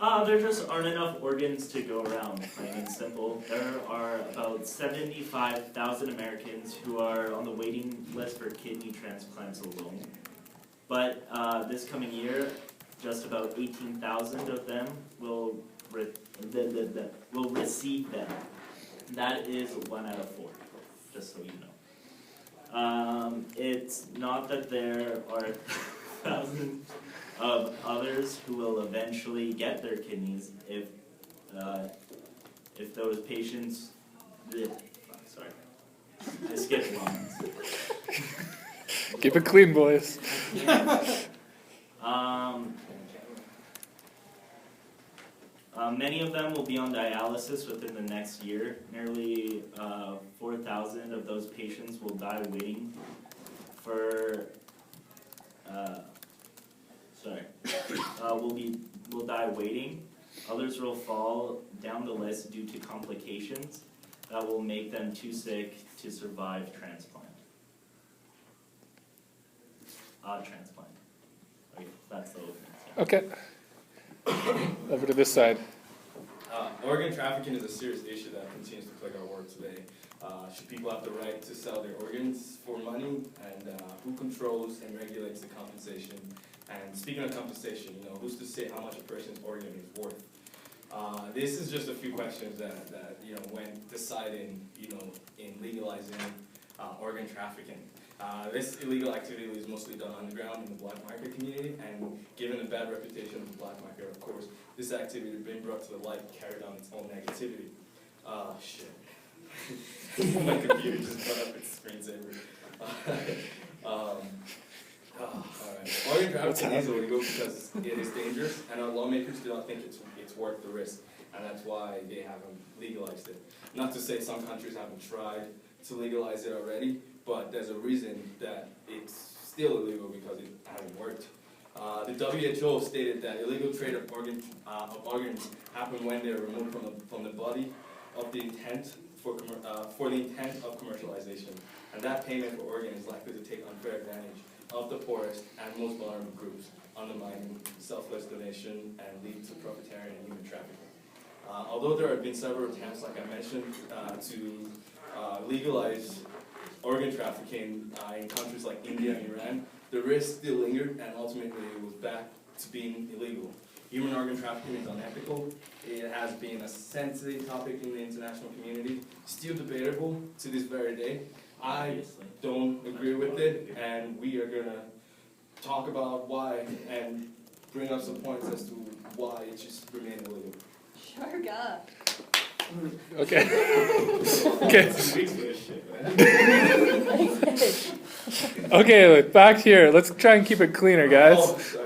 There just aren't enough organs to go around, plain and simple. There are about 75,000 Americans who are on the waiting list for kidney transplants alone. But this coming year, just about 18,000 of them will receive them. That is 1 out of 4, just so you know. It's not that there are thousands of others who will eventually get their kidneys if those patients. Sorry, I skipped lines. Keep it clean, boys. Many of them will be on dialysis within the next year. Nearly 4,000 of those patients will die waiting for. Will die waiting. Others will fall down the list due to complications that will make them too sick to survive transplant. Transplant. Okay, that's the opening. Okay. Over to this side. Organ trafficking is a serious issue that continues to plague our world today. Should people have the right to sell their organs for money? And who controls and regulates the compensation? And speaking of compensation, who's to say how much a person's organ is worth? This is just a few questions that when deciding, in legalizing organ trafficking. This illegal activity is mostly done underground in the black market community, and given the bad reputation of the black market, of course, this activity has been brought to the light carried on its own negativity. Shit. My computer just brought up its screensaver. Alright. Organ trafficking is illegal because it is dangerous, and our lawmakers do not think it's worth the risk, and that's why they haven't legalized it. Not to say some countries haven't tried to legalize it already, but there's a reason that it's still illegal because it hasn't worked. The WHO stated that illegal trade of organs happen when they are removed from the body of the intent for the intent of commercialization, and that payment for organ is likely to take unfair advantage of the poorest and most vulnerable groups, undermining selfless donation and lead to profiteering and human trafficking. Although there have been several attempts, like I mentioned, to legalize organ trafficking in countries like India and Iran, the risk still lingered, and ultimately it was back to being illegal. Human organ trafficking is unethical. It has been a sensitive topic in the international community, still debatable to this very day. I don't agree with it, and we are going to talk about why and bring up some points as to why it should remain illegal. Sure, go. Okay. Okay, back here. Let's try and keep it cleaner, guys.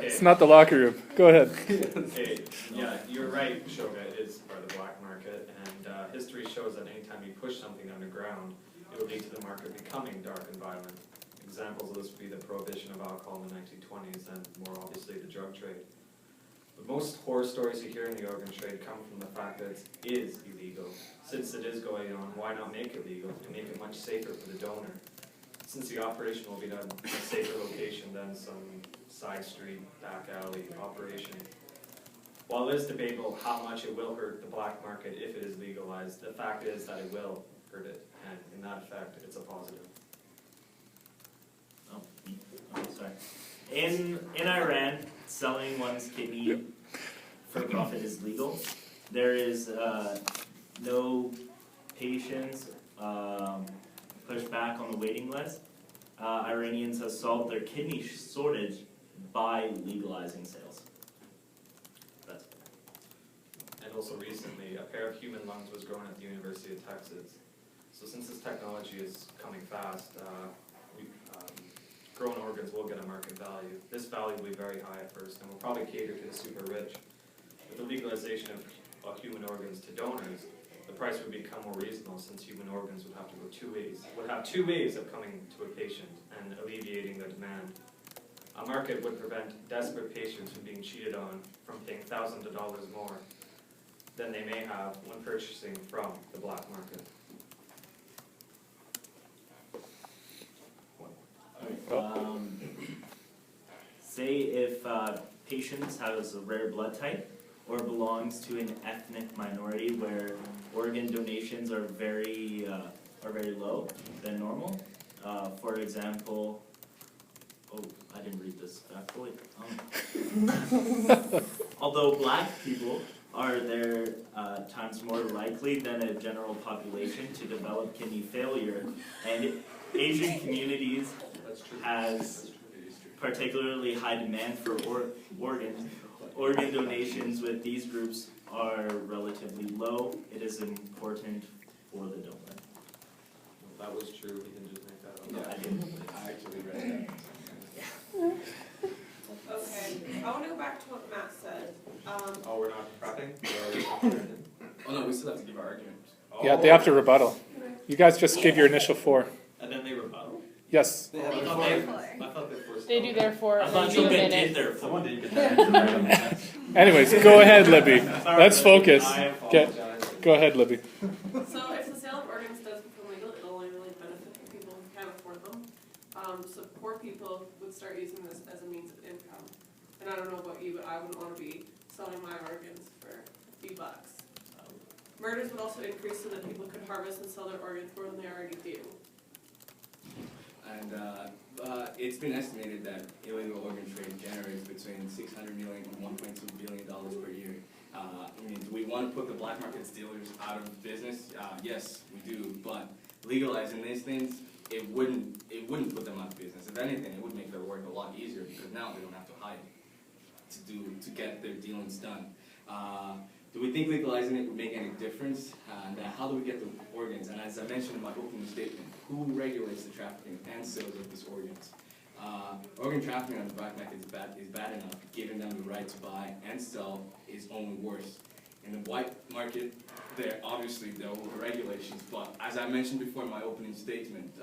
It's not the locker room. Go ahead. Okay, yeah, you're right, Shoga is part of the black market, and history shows that anytime you push something underground, it will lead to the market becoming dark and violent. Examples of this would be the prohibition of alcohol in the 1920s and more obviously the drug trade. But most horror stories you hear in the organ trade come from the fact that it is illegal. Since it is going on, why not make it legal and make it much safer for the donor? Since the operation will be done in a safer location than some side street, back alley operation. While it is debatable how much it will hurt the black market if it is legalized, the fact is that it will hurt it, and in that effect, it's a positive. Sorry. In Iran, selling one's kidney for profit is legal. There is no patients pushed back on the waiting list. Iranians have solved their kidney shortage by legalizing sales. That's it. And also recently, a pair of human lungs was grown at the University of Texas. So since this technology is coming fast, grown organs will get a market value. This value will be very high at first and will probably cater to the super rich. With the legalization of human organs to donors, the price would become more reasonable since human organs would have to go two ways of coming to a patient and alleviating the demand. A market would prevent desperate patients from being cheated on from paying thousands of dollars more than they may have when purchasing from the black market. Say if patients have a rare blood type, or belongs to an ethnic minority where organ donations are very low than normal. For example, oh, I didn't read this back fully. Although black people are there times more likely than a general population to develop kidney failure, and Asian communities has particularly high demand for organs. Organ donations with these groups are relatively low. It is important for the donor. That was true, we didn't just make that up. No, I didn't. I actually read Okay, I want to go back to what Matt said. Oh, we're not prepping? We're already prepping. that. Oh no, we still have to give our argument. Yeah, they have to rebuttal. You guys just give your initial 4. And then they rebuttal? Yes. I thought they forced. They do therefore, I and thought they do you a did minute. their Someone phone. didn't get that answer right. Anyways, go ahead, Libby. Let's focus. I Get, apologize. go ahead, Libby. So if the sale of organs does become legal, it'll only really benefit the people who can't afford them. So poor people would start using this as a means of income. And I don't know about you, but I wouldn't want to be selling my organs for a few bucks. Murders would also increase so that people could harvest and sell their organs more than they already do. And it's been estimated that illegal organ trade generates between $600 million and $1.2 billion per year. I mean, do we want to put the black market dealers out of business? Yes, we do. But legalizing these things, it wouldn't put them out of business. If anything, it would make their work a lot easier because now they don't have to hide to get their dealings done. Do we think legalizing it would make any difference? And how do we get the organs? And as I mentioned in my opening statement, who regulates the trafficking and sales of these organs? Organ trafficking on the black market is bad enough. Giving them the right to buy and sell is only worse. In the white market, there are regulations, but as I mentioned before in my opening statement,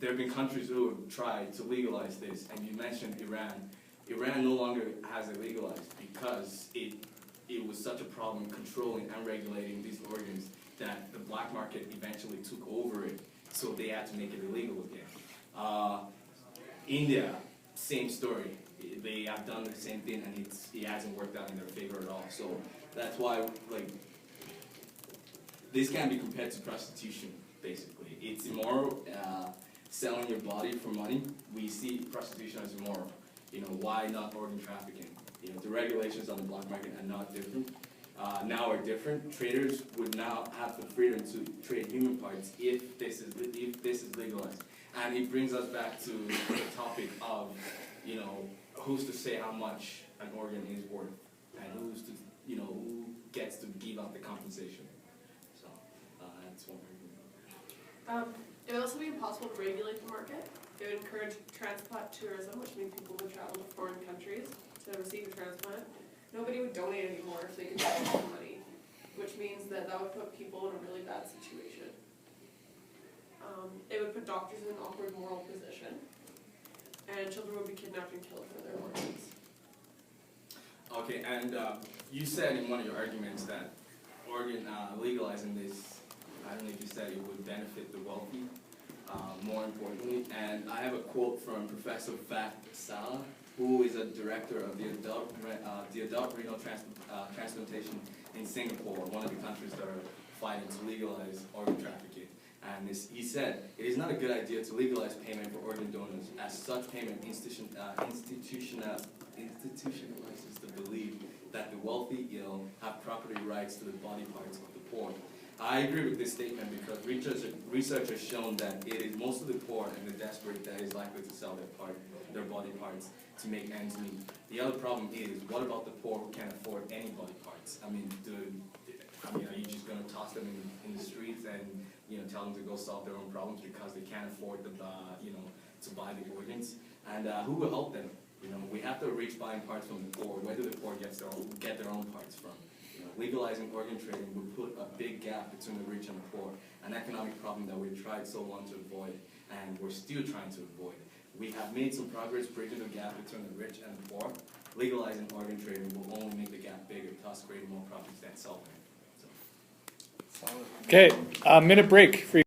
there have been countries who have tried to legalize this, and you mentioned Iran. Iran no longer has it legalized because it was such a problem controlling and regulating these organs that the black market eventually took over it, so they had to make it illegal again. India, same story. They have done the same thing, and it hasn't worked out in their favor at all. So that's why, this can be compared to prostitution, basically. It's immoral. Selling your body for money, we see prostitution as immoral. Why not organ trafficking? The regulations on the black market are not different. Now are different. Traders would now have the freedom to trade human parts if this is legalized. And it brings us back to the topic of, who's to say how much an organ is worth, and who's to, who gets to give up the compensation. So that's one argument. It would also be impossible to regulate the market. It would encourage transplant tourism, which means people would travel to foreign countries to receive a transplant. Nobody would donate anymore if they could get the money, which means that would put people in a really bad situation. It would put doctors in an awkward moral position, and children would be kidnapped and killed for their organs. Okay, and you said in one of your arguments that legalizing this, I don't know if you said it would benefit the wealthy, more importantly. And I have a quote from Professor Vat Salah, who is a director of the adult renal transplantation in Singapore, one of the countries that are fighting to legalize organ trafficking. And he said, it is not a good idea to legalize payment for organ donors, as such payment institutionalizes the belief that the wealthy ill have property rights to the body parts of the poor. I agree with this statement because research has shown that it is most of the poor and the desperate that is likely to sell their body parts to make ends meet. The other problem is, what about the poor who can't afford any body parts? I mean, are you just going to toss them in the streets and tell them to go solve their own problems because they can't afford to buy the organs? And who will help them? We have to reach buying parts from the poor. Where do the poor get their own parts from? Legalizing organ trading would put a big gap between the rich and the poor, an economic problem that we've tried so long to avoid, and we're still trying to avoid. We have made some progress bridging the gap between the rich and the poor. Legalizing organ trading will only make the gap bigger, thus creating more profits than solving it. Okay, minute break for you.